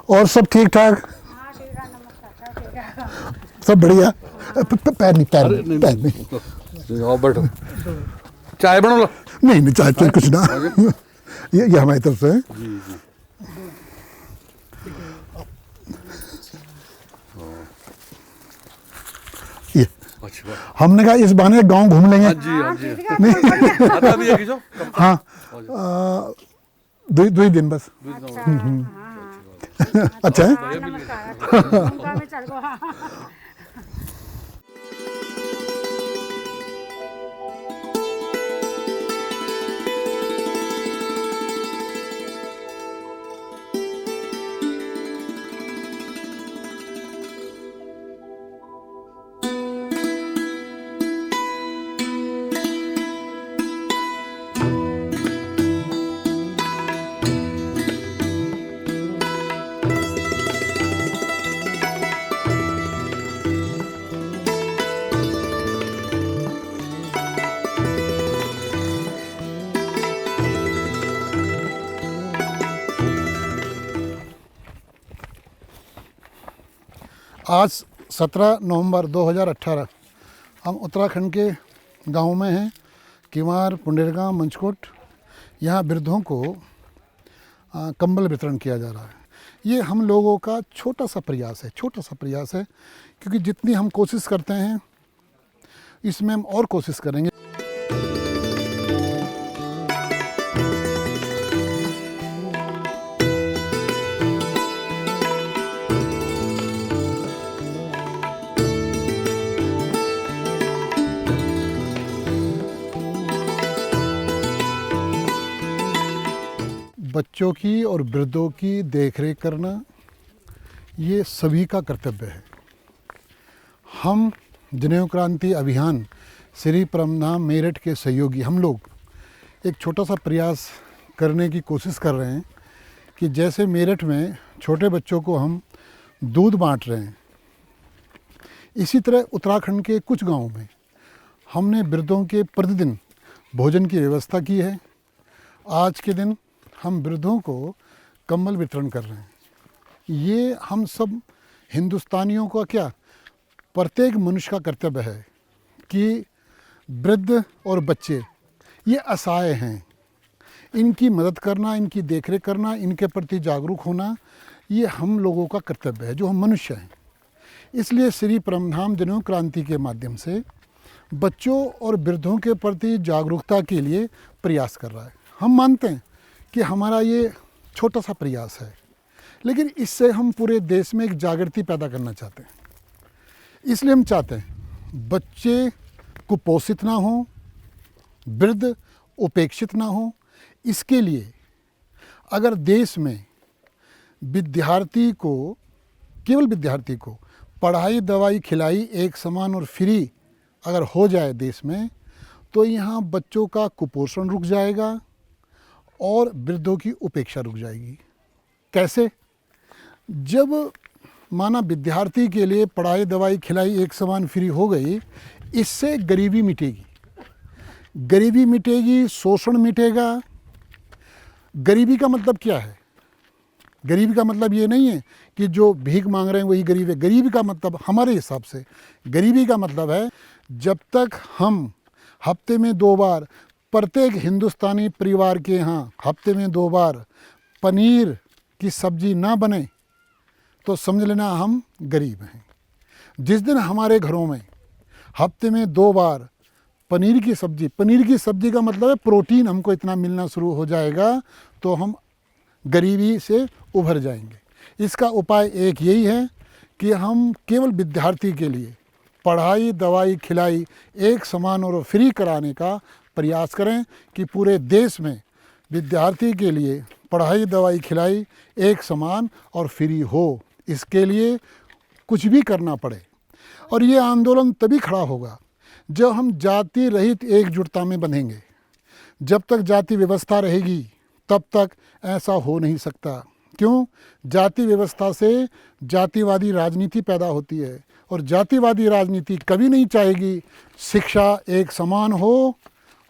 और सब ठीक ठाक? हाँ ठीक है, नमस्कार, ठीक है। सब बढ़िया। पैर नहीं, पैर अरे नहीं, नहीं पैर नहीं। आओ बैठो, चाय बना लो। नहीं नहीं, चाय चाय कुछ ना। ये हमारी तरफ से है। जी जी ये अच्छा, हमने कहा इस बहाने गांव घूम लेंगे। हाँ जी हाँ जी। ठीक है, बहुत बढ़िया। आता भी है कि जो हाँ, दो ही दिन बस। अच्छा, हाँ, अच्छा है। हाँ, नमस्कार। उनका में चल गो, हाँ। आज 17 नवंबर 2018 हम उत्तराखंड के गांव में हैं, किमार, पुंडेरगांव, मंचकोट। यहाँ वृद्धों को कंबल वितरण किया जा रहा है। ये हम लोगों का छोटा सा प्रयास है, क्योंकि जितनी हम कोशिश करते हैं इसमें हम और कोशिश करेंगे। बच्चों की और वृद्धों की देखरेख करना ये सभी का कर्तव्य है। हम जनेऊ क्रांति अभियान श्री परमधाम मेरठ के सहयोगी हम लोग एक छोटा सा प्रयास करने की कोशिश कर रहे हैं कि जैसे मेरठ में छोटे बच्चों को हम दूध बांट रहे हैं, इसी तरह उत्तराखंड के कुछ गांवों में हमने वृद्धों के प्रतिदिन भोजन की व्यवस्था की है। आज के दिन हम वृद्धों को कंबल वितरण कर रहे हैं। ये हम सब हिंदुस्तानियों का क्या, प्रत्येक मनुष्य का कर्तव्य है कि वृद्ध और बच्चे ये असहाय हैं, इनकी मदद करना, इनकी देखरेख करना, इनके प्रति जागरूक होना, ये हम लोगों का कर्तव्य है जो हम मनुष्य हैं। इसलिए श्री परमधाम जनेऊ क्रांति के माध्यम से बच्चों और वृद्धों के प्रति जागरूकता के लिए प्रयास कर रहा है। हम मानते हैं कि हमारा ये छोटा सा प्रयास है, लेकिन इससे हम पूरे देश में एक जागृति पैदा करना चाहते हैं। इसलिए हम चाहते हैं बच्चे कुपोषित ना हो, वृद्ध उपेक्षित ना हो। इसके लिए अगर देश में विद्यार्थी को, केवल विद्यार्थी को पढ़ाई, दवाई, खिलाई एक समान और फ्री अगर हो जाए देश में, तो यहाँ बच्चों का कुपोषण रुक जाएगा और वृद्धों की उपेक्षा रुक जाएगी। कैसे? जब माना विद्यार्थी के लिए पढ़ाई, दवाई, खिलाई एक समान फ्री हो गई, इससे गरीबी मिटेगी, गरीबी मिटेगी, शोषण मिटेगा। गरीबी का मतलब क्या है? गरीबी का मतलब ये नहीं है कि जो भीख मांग रहे हैं वही गरीब है। गरीबी का मतलब हमारे हिसाब से गरीबी का मतलब है जब तक हम हफ्ते में 2 बार, प्रत्येक हिंदुस्तानी परिवार के यहाँ हफ्ते में 2 बार पनीर की सब्जी ना बने तो समझ लेना हम गरीब हैं। जिस दिन हमारे घरों में हफ्ते में 2 बार पनीर की सब्जी का मतलब है प्रोटीन हमको इतना मिलना शुरू हो जाएगा, तो हम गरीबी से उभर जाएंगे। इसका उपाय एक यही है कि हम केवल विद्यार्थी के लिए पढ़ाई, दवाई, खिलाई एक समान और फ्री कराने का प्रयास करें कि पूरे देश में विद्यार्थी के लिए पढ़ाई, दवाई, खिलाई एक समान और फ्री हो। इसके लिए कुछ भी करना पड़े, और ये आंदोलन तभी खड़ा होगा जब हम जाति रहित एकजुटता में बंधेंगे। जब तक जाति व्यवस्था रहेगी तब तक ऐसा हो नहीं सकता। क्यों? जाति व्यवस्था से जातिवादी राजनीति पैदा होती है, और जातिवादी राजनीति कभी नहीं चाहेगी शिक्षा एक समान हो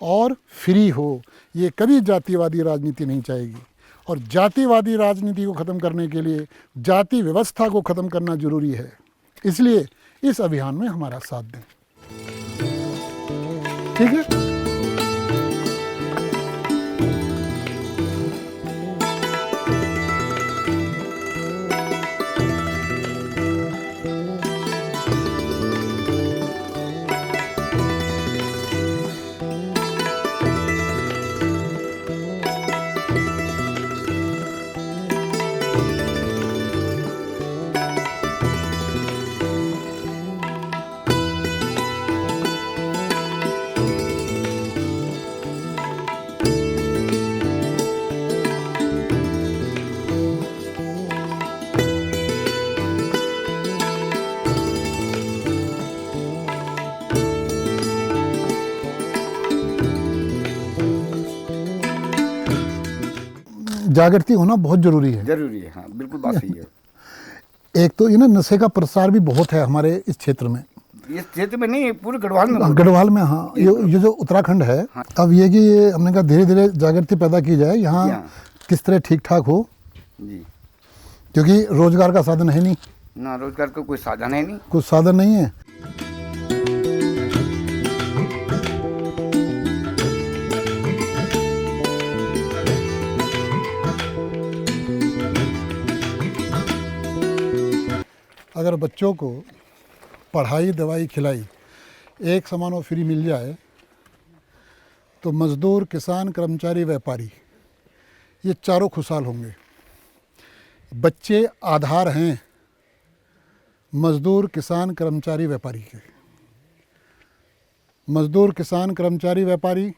और फ्री हो। ये कभी जातिवादी राजनीति नहीं चाहेगी। और जातिवादी राजनीति को ख़त्म करने के लिए जाति व्यवस्था को ख़त्म करना जरूरी है। इसलिए इस अभियान में हमारा साथ दें। ठीक है। जागृति होना बहुत जरूरी है। जरूरी है, हाँ बिल्कुल बात सही है। एक तो ये ना नशे का प्रसार भी बहुत है हमारे इस क्षेत्र में। इस क्षेत्र में नहीं, पूरे गढ़वाल में। गढ़वाल में, हाँ। ये जो उत्तराखंड है, अब ये कि ये हमने कहा धीरे धीरे जागृति पैदा की जाए यहाँ किस तरह ठीक ठाक हो जी, क्योंकि रोजगार का साधन है नहीं ना, रोजगार का कोई साधन है नहीं, कुछ साधन नहीं है। अगर बच्चों को पढ़ाई दवाई खिलाई एक समान और फ्री मिल जाए तो मज़दूर, किसान, कर्मचारी, व्यापारी ये चारों खुशहाल होंगे। बच्चे आधार हैं मज़दूर, किसान, कर्मचारी, व्यापारी के। मज़दूर, किसान, कर्मचारी, व्यापारी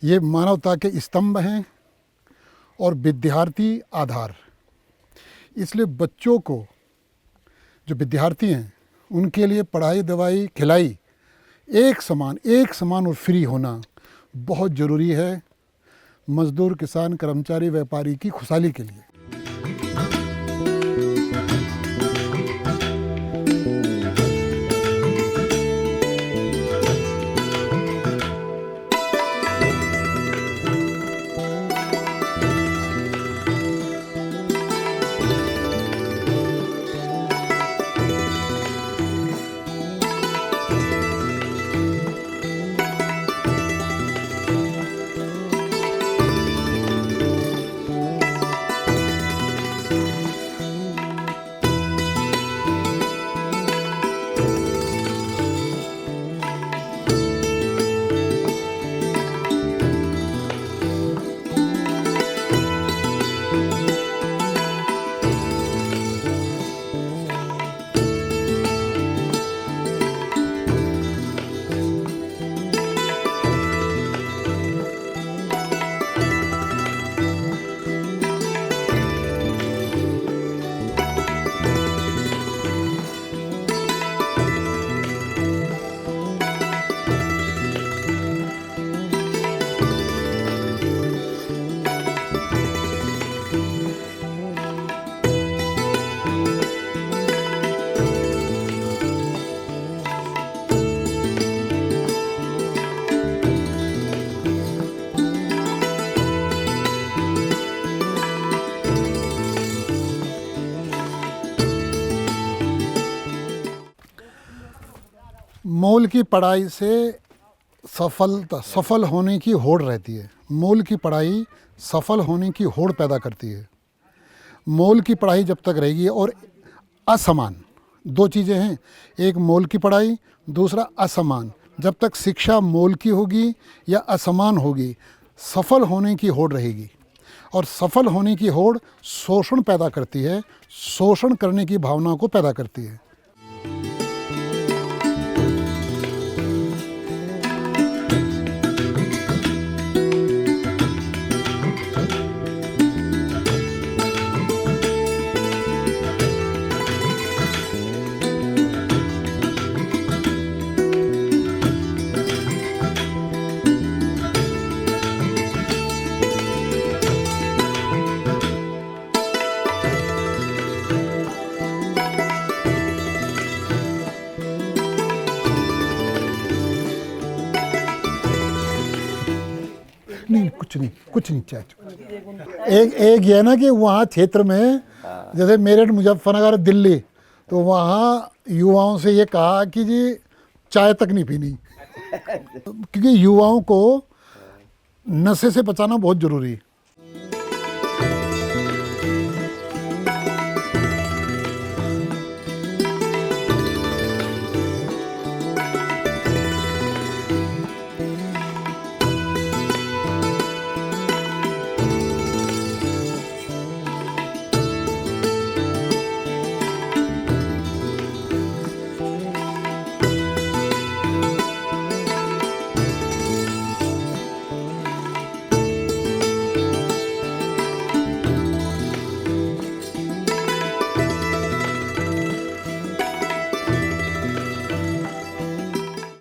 ये मानवता के स्तंभ हैं और विद्यार्थी आधार। इसलिए बच्चों को, जो विद्यार्थी हैं, उनके लिए पढ़ाई दवाई खिलाई एक समान और फ्री होना बहुत ज़रूरी है मज़दूर, किसान, कर्मचारी, व्यापारी की खुशहाली के लिए। मूल की पढ़ाई से सफल होने की होड़ रहती है। मूल की पढ़ाई सफल होने की होड़ पैदा करती है। मूल की पढ़ाई जब तक रहेगी, और असमान दो चीज़ें हैं, एक मूल की पढ़ाई, दूसरा असमान। जब तक शिक्षा मूल की होगी या असमान होगी, सफल होने की होड़ रहेगी। और सफल होने की होड़ शोषण पैदा करती है, शोषण करने की भावना को पैदा करती है। नहीं, कुछ नहीं चाहे। एक ये है ना कि वहाँ क्षेत्र में जैसे मेरठ, मुजफ्फरनगर, दिल्ली, तो वहाँ युवाओं से ये कहा कि जी चाय तक नहीं पीनी, क्योंकि युवाओं को नशे से बचाना बहुत जरूरी है।